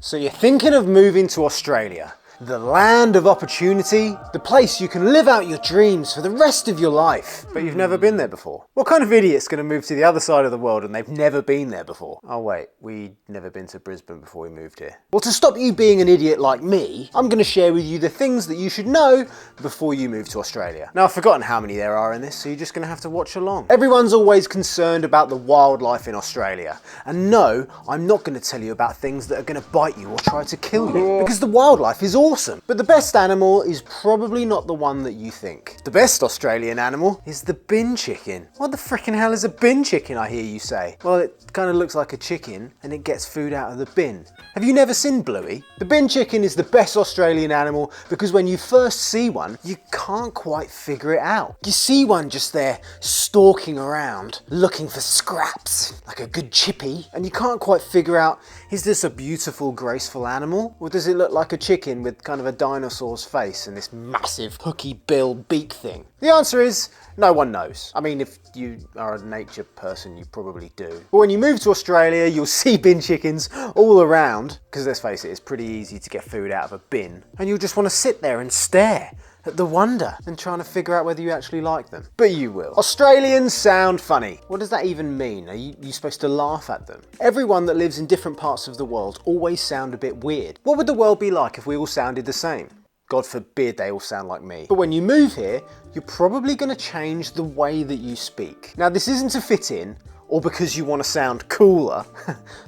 So you're thinking of moving to Australia, the land of opportunity, the place you can live out your dreams for the rest of your life. But you've never been there before. What kind of idiot's going to move to the other side of the world and they've never been there before? Oh wait, we'd never been to Brisbane before we moved here. Well, to stop you being an idiot like me, I'm going to share with you the things that you should know before you move to Australia. Now, I've forgotten how many there are in this, so you're just going to have to watch along. Everyone's always concerned about the wildlife in Australia. And no, I'm not going to tell you about things that are going to bite you or try to kill you, because the wildlife is awesome. But the best animal is probably not the one that you think. The best Australian animal is the bin chicken. What the frickin' hell is a bin chicken, I hear you say? Well, it kind of looks like a chicken and it gets food out of the bin. Have you never seen Bluey? The bin chicken is the best Australian animal because when you first see one, you can't quite figure it out. You see one just there stalking around, looking for scraps, like a good chippy, and you can't quite figure out, is this a beautiful, graceful animal? Or does it look like a chicken with kind of a dinosaur's face and this massive hooky bill beak thing? The answer is, no one knows. I mean, if you are a nature person, you probably do. But when you move to Australia, you'll see bin chickens all around, because let's face it, it's pretty easy to get food out of a bin. And you'll just want to sit there and stare at the wonder and trying to figure out whether you actually like them. But you will. Australians sound funny. What does that even mean? Are you supposed to laugh at them? Everyone that lives in different parts of the world always sound a bit weird. What would the world be like if we all sounded the same? God forbid they all sound like me. But when you move here, you're probably going to change the way that you speak. Now, this isn't to fit in or because you want to sound cooler.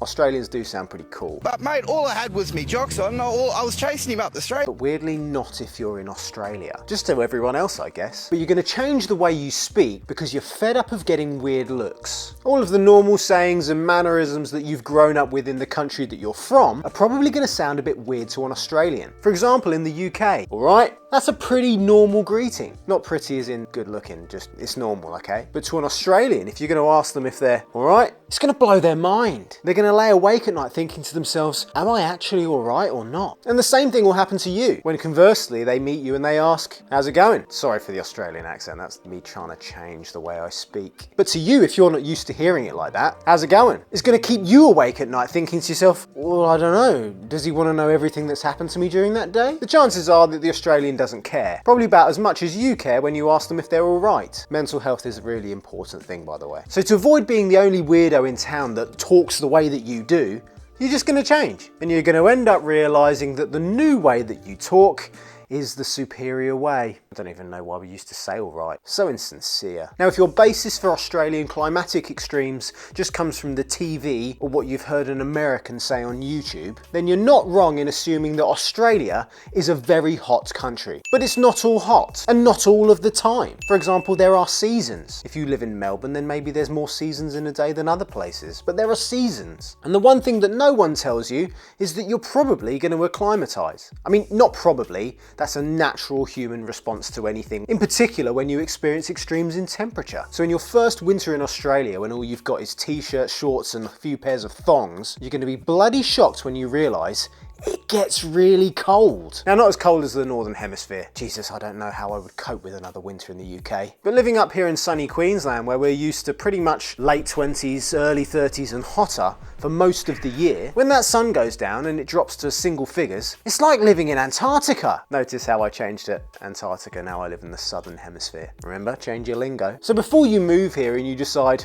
Australians do sound pretty cool. But mate, all I had was me jocks on. I was chasing him up the street. But weirdly not if you're in Australia. Just to everyone else, I guess. But you're going to change the way you speak because you're fed up of getting weird looks. All of the normal sayings and mannerisms that you've grown up with in the country that you're from are probably going to sound a bit weird to an Australian. For example, in the UK, all right? That's a pretty normal greeting. Not pretty as in good looking, just it's normal, okay? But to an Australian, if you're going to ask them if they're all right, it's going to blow their mind. They're going to lay awake at night thinking to themselves, am I actually all right or not? And the same thing will happen to you when conversely they meet you and they ask, how's it going? Sorry for the Australian accent, that's me trying to change the way I speak. But to you, if you're not used to hearing it like that, how's it going? It's going to keep you awake at night thinking to yourself, well, I don't know, does he want to know everything that's happened to me during that day? The chances are that the Australian doesn't care. Probably about as much as you care when you ask them if they're all right. Mental health is a really important thing, by the way. So to avoid being the only weirdo in town that talks the way that you do, you're just going to change. And you're going to end up realizing that the new way that you talk is the superior way. I don't even know why we used to say all right. So insincere. Now, if your basis for Australian climatic extremes just comes from the TV or what you've heard an American say on YouTube, then you're not wrong in assuming that Australia is a very hot country. But it's not all hot, and not all of the time. For example, there are seasons. If you live in Melbourne, then maybe there's more seasons in a day than other places, but there are seasons. And the one thing that no one tells you is that you're probably going to acclimatise. I mean, not probably. That's a natural human response to anything, in particular when you experience extremes in temperature. So in your first winter in Australia, when all you've got is t-shirts, shorts and a few pairs of thongs, you're going to be bloody shocked when you realise it gets really cold. Now, not as cold as the Northern Hemisphere. Jesus, I don't know how I would cope with another winter in the UK. But living up here in sunny Queensland, where we're used to pretty much late 20s, early 30s and hotter for most of the year, when that sun goes down and it drops to single figures, it's like living in Antarctica. Notice how I changed it. Antarctica, now I live in the Southern Hemisphere. Remember, change your lingo. So before you move here and you decide,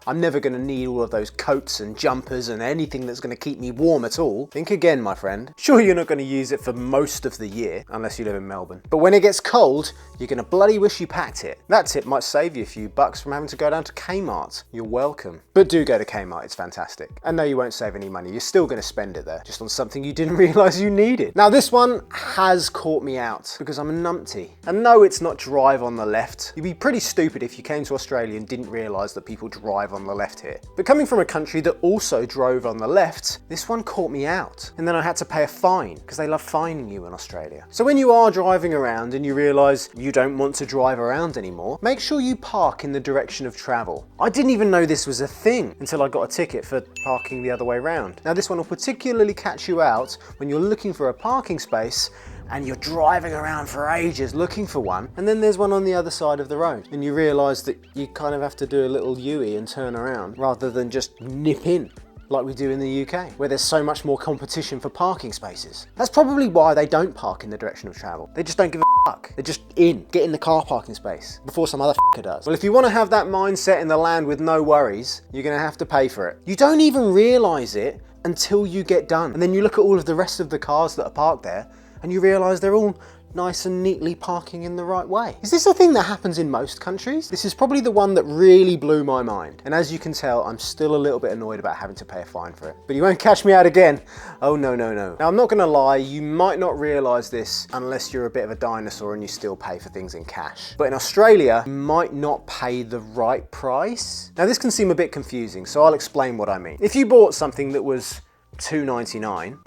I'm never going to need all of those coats and jumpers and anything that's going to keep me warm at all, think again, my friend. Sure, you're not going to use it for most of the year, unless you live in Melbourne. But when it gets cold, you're going to bloody wish you packed it. That tip might save you a few bucks from having to go down to Kmart. You're welcome. But do go to Kmart, it's fantastic. And no, you won't save any money. You're still going to spend it there, just on something you didn't realise you needed. Now, this one has caught me out because I'm a numpty. And no, it's not drive on the left. You'd be pretty stupid if you came to Australia and didn't realise that people drive on the left here. But coming from a country that also drove on the left, this one caught me out. And then I had to pay a fine because they love fining you in Australia. So when you are driving around and you realise you don't want to drive around anymore, make sure you park in the direction of travel. I didn't even know this was a thing until I got a ticket for parking the other way round. Now, this one will particularly catch you out when you're looking for a parking space and you're driving around for ages looking for one, and then there's one on the other side of the road, and you realise that you kind of have to do a little U-turn and turn around rather than just nip in. like we do in the UK, where there's so much more competition for parking spaces. That's probably why they don't park in the direction of travel. They just don't give a fuck. They're just get in the car parking space before some other fucker does. Well, if you want to have that mindset in the land with no worries, you're going to have to pay for it. You don't even realise it until you get done. And then you look at all of the rest of the cars that are parked there and you realise they're all nice and neatly parking in the right way. Is this a thing that happens in most countries? This is probably the one that really blew my mind. And as you can tell, I'm still a little bit annoyed about having to pay a fine for it. But you won't catch me out again. Oh no, no, no. Now I'm not gonna lie, you might not realise this unless you're a bit of a dinosaur and you still pay for things in cash. But in Australia, you might not pay the right price. Now this can seem a bit confusing, so I'll explain what I mean. If you bought something that was $2.99.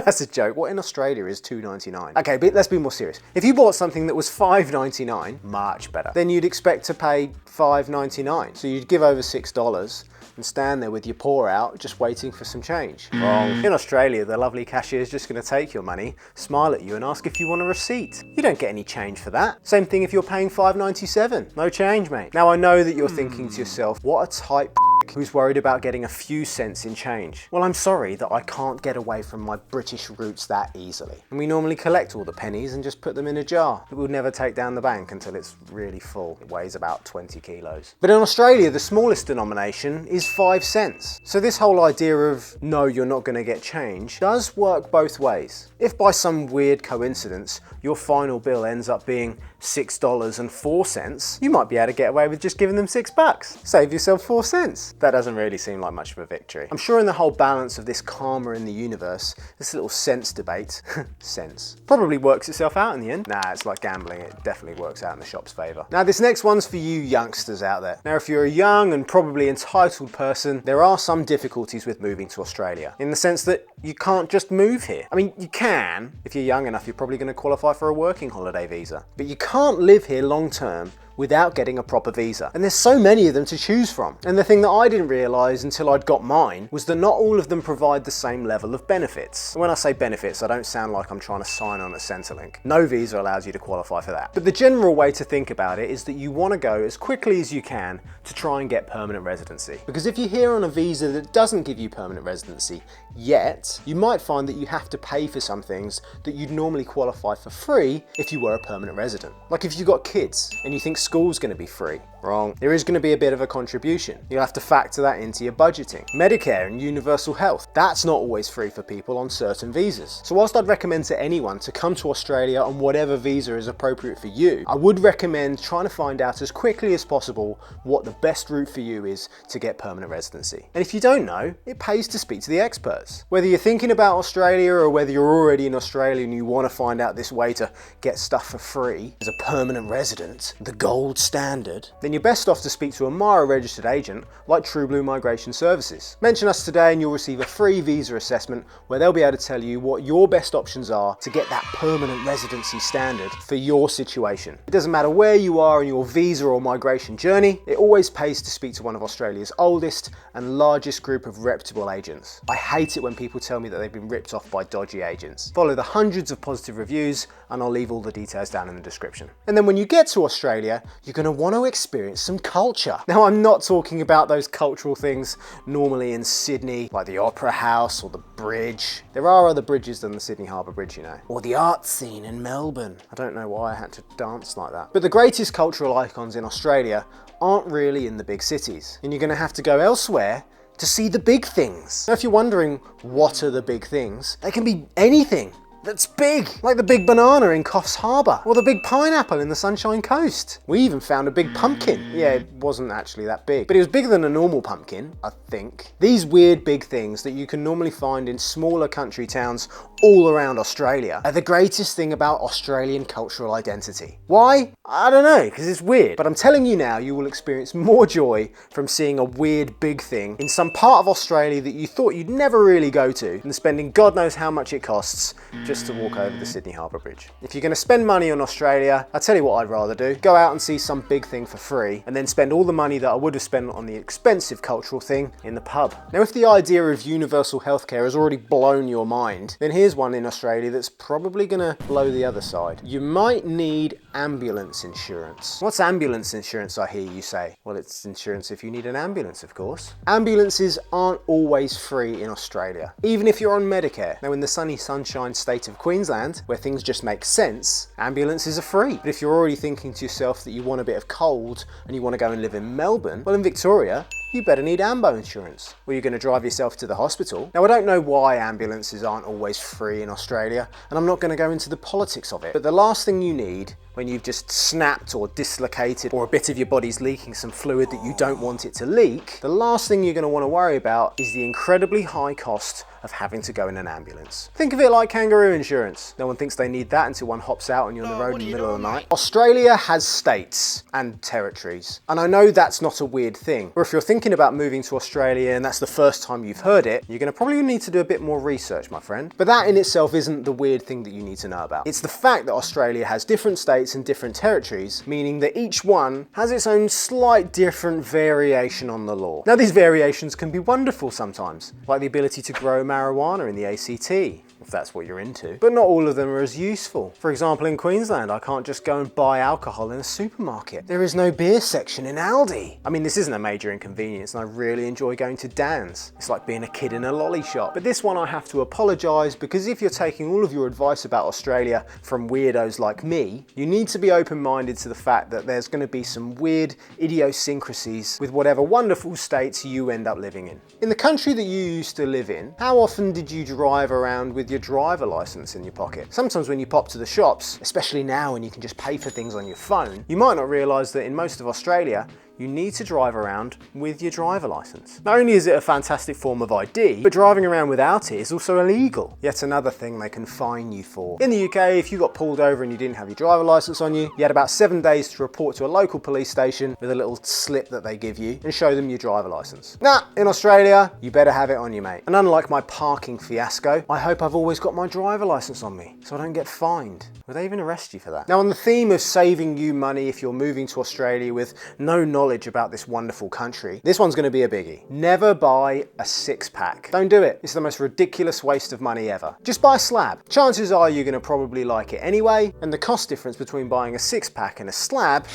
That's a joke. What in Australia is $2.99? Okay, but let's be more serious. If you bought something that was $5.99, much better, then you'd expect to pay $5.99. So you'd give over $6 and stand there with your paw out, just waiting for some change. Wrong. In Australia, the lovely cashier is just going to take your money, smile at you and ask if you want a receipt. You don't get any change for that. Same thing if you're paying $5.97. No change, mate. Now I know that you're thinking to yourself, what a type who's worried about getting a few cents in change. Well, I'm sorry that I can't get away from my British roots that easily. And we normally collect all the pennies and just put them in a jar that we'll never take down the bank until it's really full. It weighs about 20 kilos. But in Australia, the smallest denomination is 5 cents. So this whole idea of, no, you're not going to get change, does work both ways. If by some weird coincidence, your final bill ends up being $6.04, you might be able to get away with just giving them $6. Save yourself 4 cents. That doesn't really seem like much of a victory. I'm sure in the whole balance of this karma in the universe, this little sense debate, sense, probably works itself out in the end. Nah, it's like gambling. It definitely works out in the shop's favor. Now, this next one's for you youngsters out there. Now, if you're a young and probably entitled person, there are some difficulties with moving to Australia, in the sense that you can't just move here. I mean, you can. If you're young enough, you're probably going to qualify for a working holiday visa. But you can't live here long term without getting a proper visa. And there's so many of them to choose from. And the thing that I didn't realise until I'd got mine was that not all of them provide the same level of benefits. And when I say benefits, I don't sound like I'm trying to sign on at Centrelink. No visa allows you to qualify for that. But the general way to think about it is that you want to go as quickly as you can to try and get permanent residency. Because if you're here on a visa that doesn't give you permanent residency yet, you might find that you have to pay for some things that you'd normally qualify for free if you were a permanent resident. Like if you've got kids and you think school's going to be free. Wrong. There is going to be a bit of a contribution. You'll have to factor that into your budgeting. Medicare and universal health, that's not always free for people on certain visas. So whilst I'd recommend to anyone to come to Australia on whatever visa is appropriate for you, I would recommend trying to find out as quickly as possible what the best route for you is to get permanent residency. And if you don't know, it pays to speak to the experts. Whether you're thinking about Australia or whether you're already in Australia and you want to find out this way to get stuff for free as a permanent resident, the gold standard, then you're best off to speak to a MARA registered agent like True Blue Migration Services. Mention us today and you'll receive a free visa assessment where they'll be able to tell you what your best options are to get that permanent residency standard for your situation. It doesn't matter where you are in your visa or migration journey, it always pays to speak to one of Australia's oldest and largest group of reputable agents. I hate it when people tell me that they've been ripped off by dodgy agents. Follow the hundreds of positive reviews and I'll leave all the details down in the description. And then when you get to Australia, you're going to want to experience some culture. Now, I'm not talking about those cultural things normally in Sydney, like the Opera House or the bridge. There are other bridges than the Sydney Harbour Bridge, you know. Or the art scene in Melbourne. I don't know why I had to dance like that. But the greatest cultural icons in Australia aren't really in the big cities. And you're going to have to go elsewhere to see the big things. Now, if you're wondering what are the big things, they can be anything that's big, like the big banana in Coffs Harbour, or the big pineapple in the Sunshine Coast. We even found a big pumpkin. Yeah, it wasn't actually that big, but it was bigger than a normal pumpkin, I think. These weird big things that you can normally find in smaller country towns all around Australia are the greatest thing about Australian cultural identity. Why? I don't know, because it's weird. But I'm telling you now, you will experience more joy from seeing a weird big thing in some part of Australia that you thought you'd never really go to, than spending God knows how much it costs just to walk over the Sydney Harbour Bridge. If you're going to spend money on Australia, I'll tell you what I'd rather do. Go out and see some big thing for free, and then spend all the money that I would have spent on the expensive cultural thing in the pub. Now, if the idea of universal healthcare has already blown your mind, then here's one in Australia that's probably going to blow the other side. You might need ambulance insurance. What's ambulance insurance, I hear you say? Well, it's insurance if you need an ambulance, of course. Ambulances aren't always free in Australia, even if you're on Medicare. Now, in the sunny sunshine state of Queensland, where things just make sense, ambulances are free. But if you're already thinking to yourself that you want a bit of cold and you want to go and live in Melbourne, well, in Victoria, you better need ambo insurance, or you're going to drive yourself to the hospital. Now, I don't know why ambulances aren't always free in Australia, and I'm not going to go into the politics of it, but the last thing you need when you've just snapped or dislocated or a bit of your body's leaking some fluid that you don't want it to leak, the last thing you're going to want to worry about is the incredibly high cost of having to go in an ambulance. Think of it like kangaroo insurance. No one thinks they need that until one hops out and you're on the road in the middle of the night. Australia has states and territories. And I know that's not a weird thing. Or if you're thinking about moving to Australia and that's the first time you've heard it, you're gonna probably need to do a bit more research, my friend. But that in itself isn't the weird thing that you need to know about. It's the fact that Australia has different states and different territories, meaning that each one has its own slight different variation on the law. Now, these variations can be wonderful sometimes, like the ability to grow marijuana in the ACT, if that's what you're into. But not all of them are as useful. For example, in Queensland, I can't just go and buy alcohol in a supermarket. There is no beer section in Aldi. I mean, this isn't a major inconvenience, and I really enjoy going to Dan's. It's like being a kid in a lolly shop. But this one I have to apologise, because if you're taking all of your advice about Australia from weirdos like me, you need to be open-minded to the fact that there's going to be some weird idiosyncrasies with whatever wonderful states you end up living in. In the country that you used to live in, how often did you drive around with your driver license in your pocket? Sometimes when you pop to the shops, especially now when you can just pay for things on your phone, you might not realise that in most of Australia, you need to drive around with your driver license. Not only is it a fantastic form of ID, but driving around without it is also illegal. Yet another thing they can fine you for. In the UK, if you got pulled over and you didn't have your driver license on you, you had about 7 days to report to a local police station with a little slip that they give you and show them your driver license. Nah, in Australia, you better have it on you, mate. And unlike my parking fiasco, I hope I've always got my driver license on me so I don't get fined. Would they even arrest you for that? Now, on the theme of saving you money if you're moving to Australia with no knowledge about this wonderful country, this one's going to be a biggie. Never buy a 6-pack. Don't do it. It's the most ridiculous waste of money ever. Just buy a slab. Chances are you're going to probably like it anyway, and the cost difference between buying a 6-pack and a slab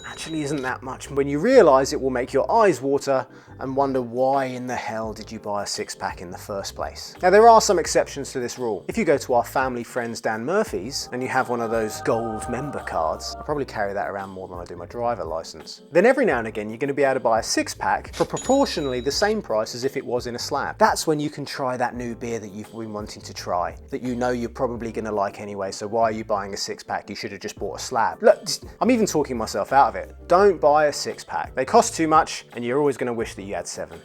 actually isn't that much when you realise it will make your eyes water and wonder why in the hell did you buy a 6-pack in the first place. Now, there are some exceptions to this rule. If you go to our family friends Dan Murphy's and you have one of those gold member cards, I probably carry that around more than I do my driver licence. Then every now and again you're going to be able to buy a 6-pack for proportionally the same price as if it was in a slab. That's when you can try that new beer that you've been wanting to try, that you know you're probably going to like anyway, so why are you buying a 6-pack? You should have just bought a slab. Look, I'm even talking myself out of it. Don't buy a 6-pack. They cost too much and you're always going to wish that you had 7.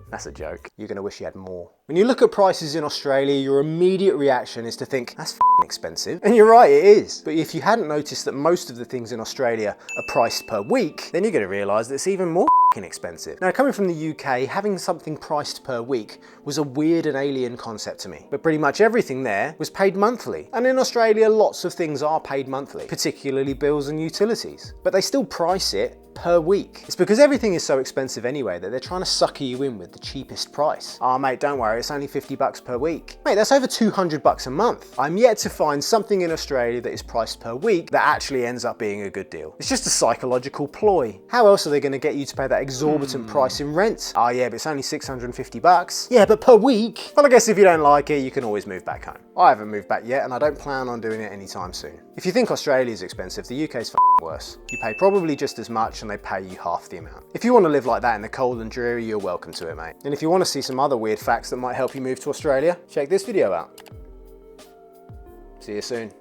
That's a joke. You're going to wish you had more. When you look at prices in Australia, your immediate reaction is to think, that's f***ing expensive. And you're right, it is. But if you hadn't noticed that most of the things in Australia are priced per week, then you're going to realise that it's even more f***ing expensive. Now, coming from the UK, having something priced per week was a weird and alien concept to me. But pretty much everything there was paid monthly. And in Australia, lots of things are paid monthly, particularly bills and utilities. But they still price it per week. It's because everything is so expensive anyway that they're trying to sucker you in with the cheapest price. Oh mate, don't worry, it's only $50 per week. Mate, that's over $200 a month. I'm yet to find something in Australia that is priced per week that actually ends up being a good deal. It's just a psychological ploy. How else are they going to get you to pay that exorbitant price in rent? Oh yeah, but it's only $650. Yeah, but per week? Well, I guess if you don't like it, you can always move back home. I haven't moved back yet, and I don't plan on doing it anytime soon. If you think Australia is expensive, the UK's worse. You pay probably just as much and they pay you half the amount. If you want to live like that in the cold and dreary, you're welcome to it, mate. And if you want to see some other weird facts that might help you move to Australia, check this video out. See you soon.